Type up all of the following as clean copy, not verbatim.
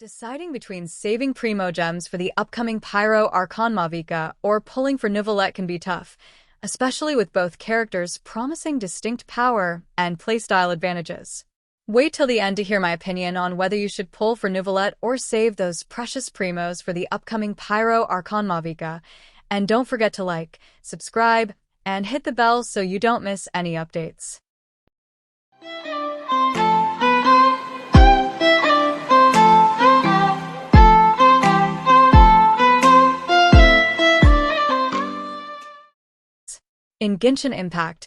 Deciding between saving Primogems for the upcoming Pyro Archon Mauvika or pulling for Neuvillette can be tough, especially with both characters promising distinct power and playstyle advantages. Wait till the end to hear my opinion on whether you should pull for Neuvillette or save those precious Primos for the upcoming Pyro Archon Mauvika, and don't forget to like, subscribe, and hit the bell so you don't miss any updates. In Genshin Impact,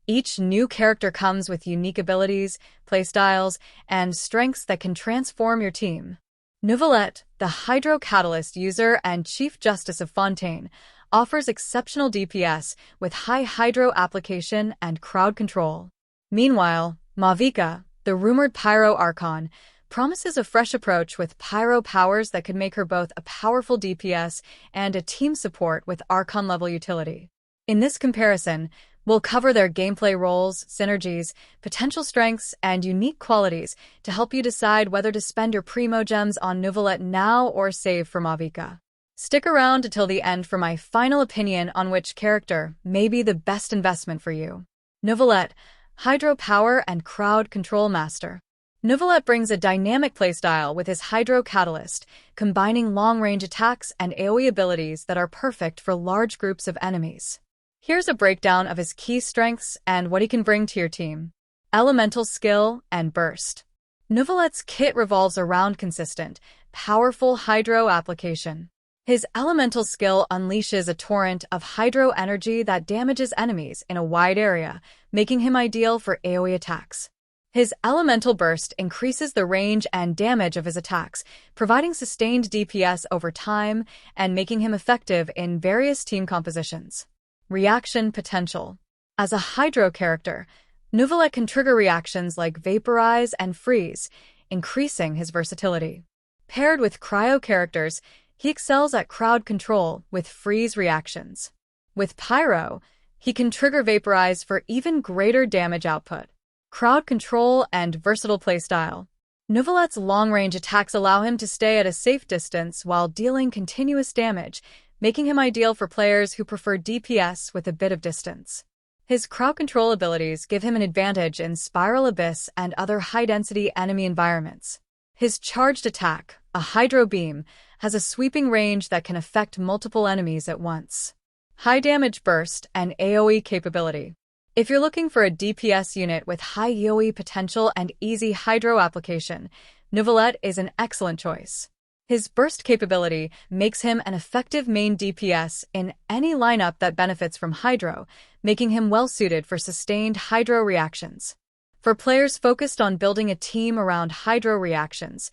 each new character comes with unique abilities, playstyles, and strengths that can transform your team. Neuvillette, the Hydro Catalyst user and Chief Justice of Fontaine, offers exceptional DPS with high Hydro application and crowd control. Meanwhile, Mauvika, the rumored Pyro Archon, promises a fresh approach with Pyro powers that could make her both a powerful DPS and a team support with Archon-level utility. In this comparison, we'll cover their gameplay roles, synergies, potential strengths, and unique qualities to help you decide whether to spend your Primogems on Neuvillette now or save for Mauvika. Stick around until the end for my final opinion on which character may be the best investment for you. Neuvillette, Hydro Power and Crowd Control Master. Neuvillette brings a dynamic playstyle with his Hydro Catalyst, combining long-range attacks and AoE abilities that are perfect for large groups of enemies. Here's a breakdown of his key strengths and what he can bring to your team. Elemental Skill and Burst. Neuvillette's kit revolves around consistent, powerful Hydro application. His Elemental Skill unleashes a torrent of Hydro energy that damages enemies in a wide area, making him ideal for AoE attacks. His Elemental Burst increases the range and damage of his attacks, providing sustained DPS over time and making him effective in various team compositions. Reaction Potential. As a Hydro character, Neuvillette can trigger reactions like Vaporize and Freeze, increasing his versatility. Paired with Cryo characters, he excels at crowd control with Freeze reactions. With Pyro, he can trigger Vaporize for even greater damage output. Crowd control and versatile playstyle. Neuvillette's long-range attacks allow him to stay at a safe distance while dealing continuous damage, making him ideal for players who prefer DPS with a bit of distance. His crowd control abilities give him an advantage in Spiral Abyss and other high-density enemy environments. His charged attack, a Hydro Beam, has a sweeping range that can affect multiple enemies at once. High Damage Burst and AoE capability. If you're looking for a DPS unit with high AoE potential and easy Hydro application, Neuvillette is an excellent choice. His burst capability makes him an effective main DPS in any lineup that benefits from Hydro, making him well-suited for sustained Hydro reactions. For players focused on building a team around Hydro reactions,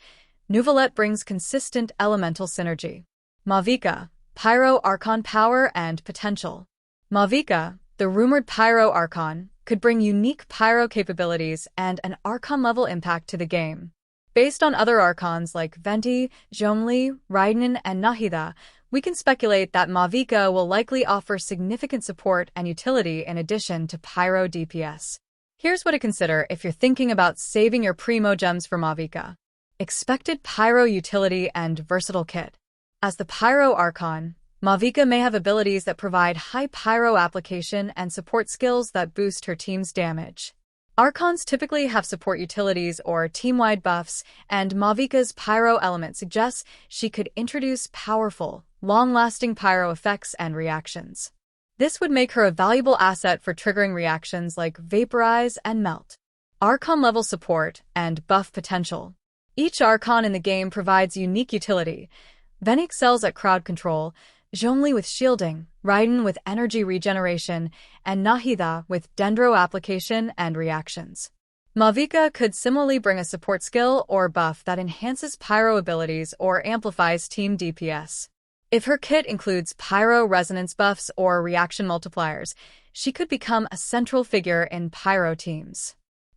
Neuvillette brings consistent elemental synergy. Mauvika, Pyro Archon Power and Potential. Mauvika, the rumored Pyro Archon, could bring unique Pyro capabilities and an Archon-level impact to the game. Based on other Archons like Venti, Zhongli, Raiden, and Nahida, we can speculate that Mauvika will likely offer significant support and utility in addition to Pyro DPS. Here's what to consider if you're thinking about saving your Primogems for Mauvika. Expected Pyro utility and versatile kit. As the Pyro Archon, Mauvika may have abilities that provide high Pyro application and support skills that boost her team's damage. Archons typically have support utilities or team-wide buffs, and Mauvika's Pyro element suggests she could introduce powerful, long-lasting Pyro effects and reactions. This would make her a valuable asset for triggering reactions like Vaporize and Melt. Archon-level support and buff potential. Each Archon in the game provides unique utility. Venti excels at crowd control, Zhongli with shielding, Raiden with energy regeneration, and Nahida with dendro application and reactions. Mauvika could similarly bring a support skill or buff that enhances Pyro abilities or amplifies team DPS. If her kit includes Pyro resonance buffs or reaction multipliers, she could become a central figure in Pyro teams.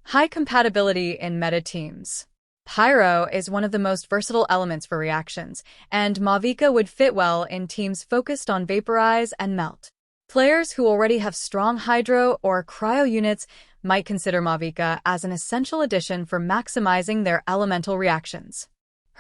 High compatibility in meta teams. Pyro is one of the most versatile elements for reactions, and Mauvika would fit well in teams focused on Vaporize and Melt. Players who already have strong Hydro or Cryo units might consider Mauvika as an essential addition for maximizing their elemental reactions.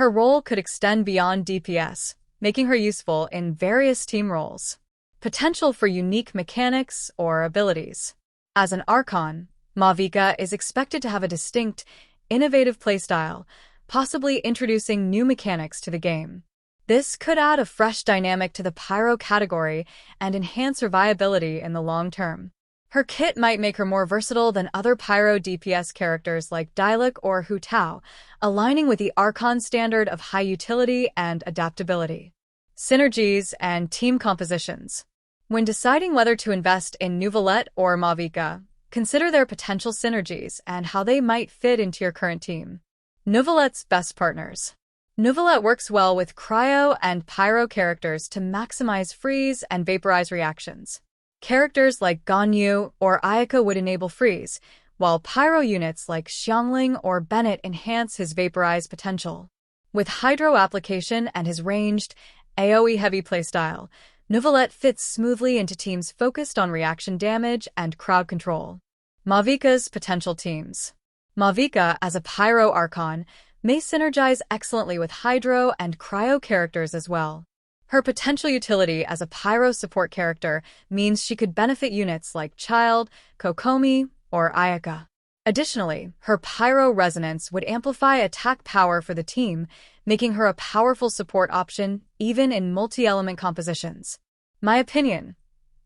Her role could extend beyond DPS, making her useful in various team roles. Potential for unique mechanics or abilities. As an Archon, Mauvika is expected to have a distinct, innovative playstyle, possibly introducing new mechanics to the game. This could add a fresh dynamic to the Pyro category and enhance her viability in the long term. Her kit might make her more versatile than other Pyro DPS characters like 𝐼𝐿𝐴 or 𝐜𝐴T𝐴, aligning with the Archon standard of high utility and adaptability. Synergies and team compositions. When deciding whether to invest in Neuvillette or Mauvika, consider their potential synergies and how they might fit into your current team. Neuvillette's best partners. Neuvillette works well with Cryo and Pyro characters to maximize freeze and vaporize reactions. Characters like Genshin or 𝐼𝐴T𝐴 would enable freeze, while Pyro units like Xiangling or Bennett enhance his vaporize potential. With Hydro application and his ranged, AoE-heavy playstyle, Neuvillette fits smoothly into teams focused on reaction damage and crowd control. Mauvika's potential teams. Mauvika, as a Pyro Archon, may synergize excellently with Hydro and Cryo characters as well. Her potential utility as a Pyro support character means she could benefit units like Childe, Kokomi, or 𝐼𝐴T𝐴. Additionally, her Pyro resonance would amplify attack power for the team, making her a powerful support option even in multi-element compositions. My opinion.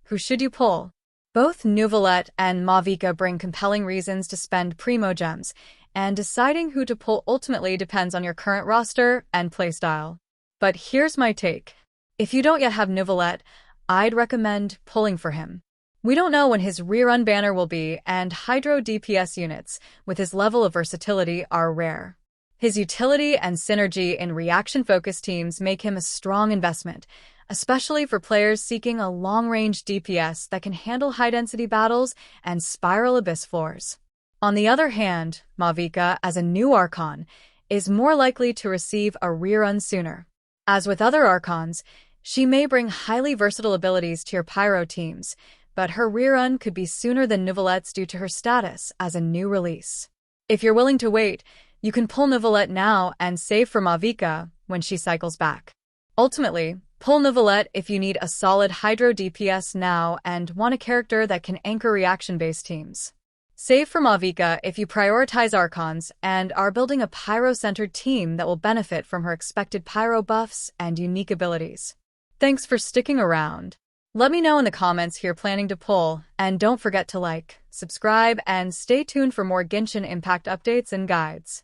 Who should you pull? Both Neuvillette and Mauvika bring compelling reasons to spend Primo gems, and deciding who to pull ultimately depends on your current roster and playstyle. But here's my take. If you don't yet have Neuvillette, I'd recommend pulling for him. We don't know when his rerun banner will be, and Hydro DPS units, with his level of versatility, are rare. His utility and synergy in reaction-focused teams make him a strong investment, especially for players seeking a long-range DPS that can handle high-density battles and spiral abyss floors. On the other hand, Mauvika, as a new Archon, is more likely to receive a rerun sooner. As with other Archons, she may bring highly versatile abilities to your Pyro teams, but her rerun could be sooner than Neuvillette's due to her status as a new release. If you're willing to wait, you can pull Neuvillette now and save for Mauvika when she cycles back. Ultimately, pull Neuvillette if you need a solid Hydro DPS now and want a character that can anchor reaction-based teams. Save for Mauvika if you prioritize Archons and are building a Pyro-centered team that will benefit from her expected Pyro buffs and unique abilities. Thanks for sticking around. Let me know in the comments who you're planning to pull, and don't forget to like, subscribe, and stay tuned for more Genshin Impact updates and guides.